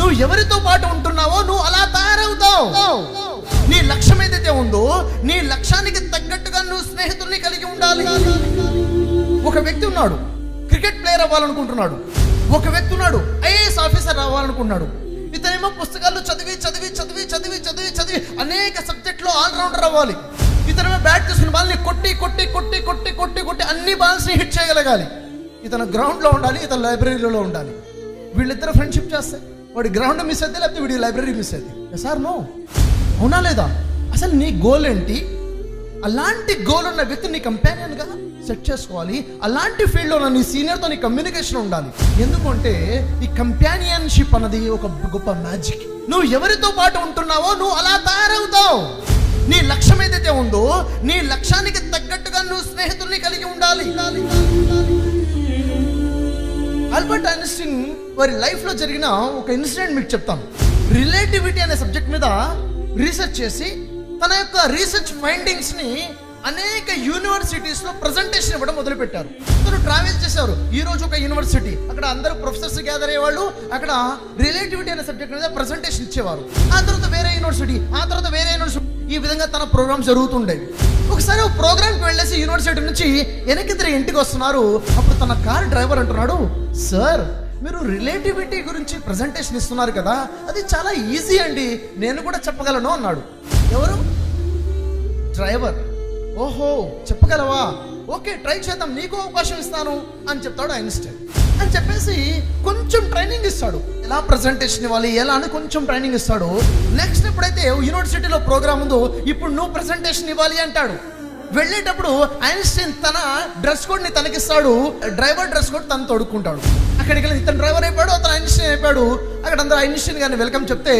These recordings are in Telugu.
నువ్వు ఎవరితో పాటు ఉంటున్నావో నువ్వు అలా తయారవుతావు. నీ లక్ష్యం ఏదైతే ఉందో నీ లక్ష్యానికి తగ్గట్టుగా నువ్వు స్నేహితుల్ని కలిగి ఉండాలి. ఒక వ్యక్తి ఉన్నాడు, క్రికెట్ ప్లేయర్ అవ్వాలనుకుంటున్నాడు. ఒక వ్యక్తి ఉన్నాడు, ఐఏఎస్ ఆఫీసర్ అవ్వాలనుకుంటున్నాడు. ఇతనేమో పుస్తకాలు చదివి చదివి చదివి చదివి చదివి చదివి అనేక సబ్జెక్టులో ఆల్రౌండర్ అవ్వాలి. ఇతనేమో బ్యాట్ తీసుకుని బాల్ని కొట్టి కొట్టి కొట్టి కొట్టి కొట్టి కొట్టి అన్ని బాల్స్ని హిట్ చేయగలగాలి. ఇతను గ్రౌండ్లో ఉండాలి, ఇతను లైబ్రరీలో ఉండాలి. వీళ్ళిద్దరు ఫ్రెండ్షిప్ చేస్తే వాడి గ్రౌండ్ మిస్ అయితే, లేకపోతే వీడి లైబ్రరీ మిస్ అయితే. సార్ నో, అవునా లేదా? అసలు నీ గోల్ ఏంటి? అలాంటి గోల్ ఉన్న వ్యక్తి నీ కంపానియన్గా సెట్ చేసుకోవాలి. అలాంటి ఫీల్డ్లో నీ సీనియర్తో నీ కమ్యూనికేషన్ ఉండాలి. ఎందుకంటే ఈ కంపానియన్షిప్ అన్నది ఒక గొప్ప మ్యాజిక్. నువ్వు ఎవరితో పాటు ఉంటున్నావో నువ్వు అలా తయారవుతావు. నీ లక్ష్యం ఏదైతే ఉందో నీ లక్ష్యానికి తగ్గట్టుగా నువ్వు స్నేహితుల్ని కలిగి ఉండాలి. ఆల్బర్ట్ ఐన్స్టీన్ వారి లైఫ్లో జరిగిన ఒక ఇన్సిడెంట్ మీకు చెప్తాను. రిలేటివిటీ అనే సబ్జెక్ట్ మీద రీసెర్చ్ చేసి తన యొక్క రీసెర్చ్ ఫైండింగ్స్ని అనేక యూనివర్సిటీస్లో ప్రజెంటేషన్ ఇవ్వడం మొదలుపెట్టారు. అందరూ ట్రావెల్ చేశారు. ఈ రోజు ఒక యూనివర్సిటీ, అక్కడ అందరూ ప్రొఫెసర్స్ గ్యాదర్ అయ్యేవాళ్ళు. అక్కడ రిలేటివిటీ అనే సబ్జెక్ట్ మీద ప్రజెంటేషన్ ఇచ్చేవారు. ఆ తర్వాత వేరే యూనివర్సిటీ, ఆ తర్వాత వేరే యూనివర్సిటీ, ఈ విధంగా తన ప్రోగ్రామ్స్ జరుగుతుండేవి. ఒకసారి ఒక ప్రోగ్రామ్కి వెళ్ళేసి యూనివర్సిటీ నుంచి వెనక్కి తిరిగి ఇంటికి వస్తున్నారు. అప్పుడు తన కార్ డ్రైవర్ అంటున్నాడు, సార్ మీరు రిలేటివిటీ గురించి ప్రజెంటేషన్ ఇస్తున్నారు కదా, అది చాలా ఈజీ అండి, నేను కూడా చెప్పగలను అన్నాడు. ఎవరు? డ్రైవర్. ఓహో, చెప్పగలవా? ఓకే, ట్రై చేద్దాం, నీకు అవకాశం ఇస్తాను అని చెప్తాడు ఐన్స్టైన్. అని చెప్పేసి కొంచెం ట్రైనింగ్ ఇస్తాడు, ఎలా ప్రజెంటేషన్ ఇవ్వాలి ఎలా అని కొంచెం ట్రైనింగ్ ఇస్తాడు. నెక్స్ట్ ఎప్పుడైతే యూనివర్సిటీలో ప్రోగ్రామ్ ఉందో ఇప్పుడు నువ్వు ప్రజెంటేషన్ ఇవ్వాలి అంటాడు. వెళ్ళేటప్పుడు ఐన్స్టైన్ తన డ్రెస్ కోడ్ని తనకిస్తాడు, డ్రైవర్ డ్రెస్ కోడ్ తను తొడుక్కుంటాడు. అక్కడికి వెళ్ళి ఇతను డ్రైవర్ అయిపోయాడు, అతను ఐన్స్టైన్ అయిపోయాడు. అక్కడ అందరూ ఐన్స్టైన్ గారిని వెల్కమ్ చెప్తే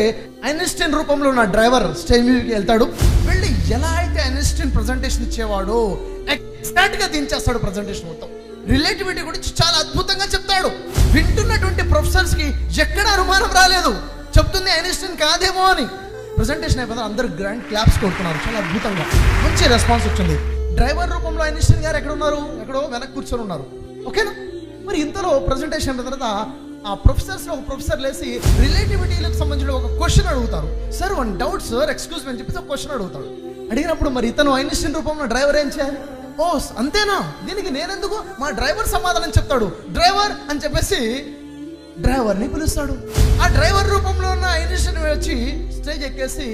ఐన్స్టైన్ రూపంలో ఉన్న డ్రైవర్ స్టేజ్ మీదకి వెళ్తాడు. వెళ్ళి ఎలా అయితే ఐన్స్టైన్ ప్రజెంటేషన్ ఇచ్చేవాడు ఎగ్జాక్ట్ గా దించేస్తాడు ప్రజెంటేషన్ మొత్తం. రిలేటివిటీ గురించి చాలా అద్భుతంగా చెప్తాడు. వింటున్నటువంటి ప్రొఫెసర్స్ కి ఎక్కడ అనుమానం రాలేదు, చెప్తుంది ఐన్స్టైన్ కాదేమో అని. ప్రజెంటేషన్ అయిపోతే అందరూ గ్రాండ్ క్లాప్స్ కొడుతున్నారు, చాలా అద్భుతంగా మంచి రెస్పాన్స్ వచ్చింది. డ్రైవర్ రూపంలో ఐన్స్టైన్ గారు ఎక్కడ ఉన్నారు? ఎక్కడో వెనక్కి కూర్చొని ఉన్నారు. ఓకేనా? మరి ఇంతలో ప్రజెంటేషన్ అయిన తర్వాత ఆ ప్రొఫెసర్స్లో ఒక ప్రొఫెసర్ లేసి రిలేటివిటీలకు సంబంధించిన ఒక క్వశ్చన్ అడుగుతారు. Sir one doubt sir, excuse me అని చెప్పేసి ఒక క్వశ్చన్ అడుగుతాడు. అడిగినప్పుడు మరి ఇతను ఐన్స్టైన్ రూపంలో డ్రైవర్ ఏం చేయాలి? ఓ అంతేనా, దీనికి నేనెందుకు, మా డ్రైవర్ సమాధానం చెప్తాడు. డ్రైవర్ అని చెప్పేసి డ్రైవర్ని పిలుస్తాడు. ఆ డ్రైవర్ రూపంలో ఉన్న ఐన్స్టైన్ వచ్చి స్టేజ్ ఎక్కేసి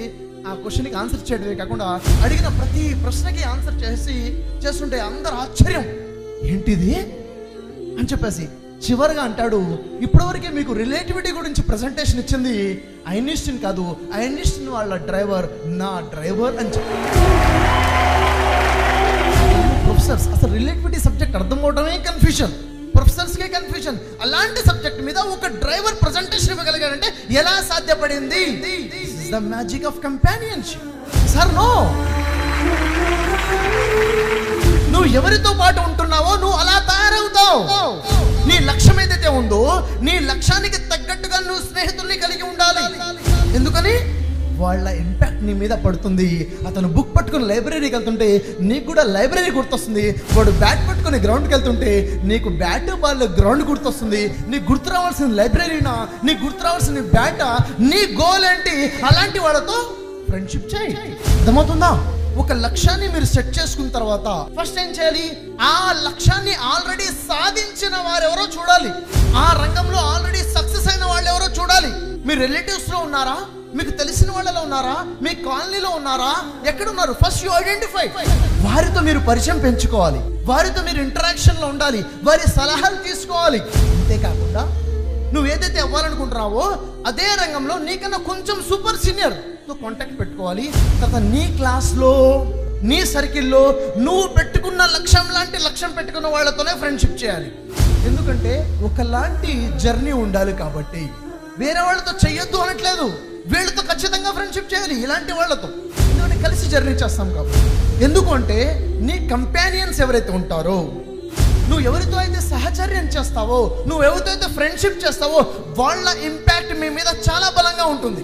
ఆ క్వశ్చన్కి ఆన్సర్ చేయడమే కాకుండా అడిగిన ప్రతి ప్రశ్నకి ఆన్సర్ చేస్తుంటే అందరు ఆశ్చర్యం, ఏంటిది అని చెప్పేసి చివరిగా అంటాడు, ఇప్పటివరకే మీకు రిలేటివిటీ గురించి ప్రజెంటేషన్ ఇచ్చింది ఐన్స్టైన్ కాదు, ఐన్స్టైన్ వాళ్ళ డ్రైవర్ నా డ్రైవర్ అని చెప్పారు. ప్రొఫెసర్స్ అసలు రిలేటివిటీ సబ్జెక్ట్ అర్థం అవడమే కన్ఫ్యూజన్, ప్రొఫెసర్స్కే కన్ఫ్యూజన్. అలాంటి సబ్జెక్ట్ మీద ఒక డ్రైవర్ ప్రజెంటేషన్ ఇవ్వగలిగాడంటే ఎలా సాధ్యపడింది? The magic of companionship. Sir no, నువ్వు ఎవరితో పాటు ఉంటున్నావో నువ్వు అలా తయారవుతావు. నీ లక్ష్యం ఏదైతే ఉందో నీ లక్ష్యానికి తగ్గట్టుగా నువ్వు స్నేహితుల్ని కలిగి ఉండాలి. ఎందుకని? వాళ్ళ ఇంపాక్ట్ నీ మీద పడుతుంది. అతను బుక్ పట్టుకుని లైబ్రరీకి వెళ్తుంటే నీకు కూడా లైబ్రరీ గుర్తొస్తుంది. వాడు బ్యాట్ పట్టుకుని గ్రౌండ్కి వెళ్తుంటే నీకు బ్యాట్ బాల్ గ్రౌండ్ గుర్తొస్తుంది. నీకు గుర్తు రావాల్సిన లైబ్రరీనా, నీకు గుర్తు రావాల్సిన బ్యాటా, నీ గోల్ ఏంటి? అలాంటి వాళ్ళతో ఫ్రెండ్షిప్ చేయి. అర్థమవుతుందా? ఒక లక్ష్యాన్ని మీరు సెట్ చేసుకున్న తర్వాత ఫస్ట్ ఏం చేయాలి? ఆ లక్ష్యాన్ని ఆల్రెడీ సాధించిన వారు ఎవరో చూడాలి. ఆ రంగంలో ఆల్రెడీ సక్సెస్ అయిన వాళ్ళు ఎవరో చూడాలి. మీ రిలేటివ్స్ లో ఉన్నారా, మీకు తెలిసిన వాళ్ళలో ఉన్నారా, మీ కాలనీలో ఉన్నారా, ఎక్కడ ఉన్నారు? First you identify. వారితో మీరు పరిచయం పెంచుకోవాలి, వారితో మీరు ఇంటరాక్షన్ లో ఉండాలి, వారి సలహాలు తీసుకోవాలి. అంతేకాకుండా నువ్వు ఏదైతే అవ్వాలనుకుంటున్నావో అదే రంగంలో నీకన్నా కొంచెం సూపర్ సీనియర్ తో కాంటాక్ట్ పెట్టుకోవాలి. తర్వాత నీ క్లాస్లో నీ సర్కిల్లో నువ్వు పెట్టుకున్న లక్ష్యం లాంటి లక్ష్యం పెట్టుకున్న వాళ్ళతోనే ఫ్రెండ్షిప్ చేయాలి. ఎందుకంటే ఒకలాంటి జర్నీ ఉండాలి కాబట్టి. వేరే వాళ్ళతో చెయ్యొద్దు అనట్లేదు, వీళ్ళతో ఖచ్చితంగా ఫ్రెండ్షిప్ చేయాలి, ఇలాంటి వాళ్ళతో. ఎందుకంటే కలిసి జర్నీ చేస్తాం కాబట్టి. ఎందుకు అంటే నీ కంపానియన్స్ ఎవరైతే ఉంటారో, నువ్వు ఎవరితో అయితే సహచర్యం చేస్తావో, నువ్వు ఎవరితో అయితే ఫ్రెండ్షిప్ చేస్తావో వాళ్ళ ఇంపాక్ట్ మీ మీద చాలా బలంగా ఉంటుంది.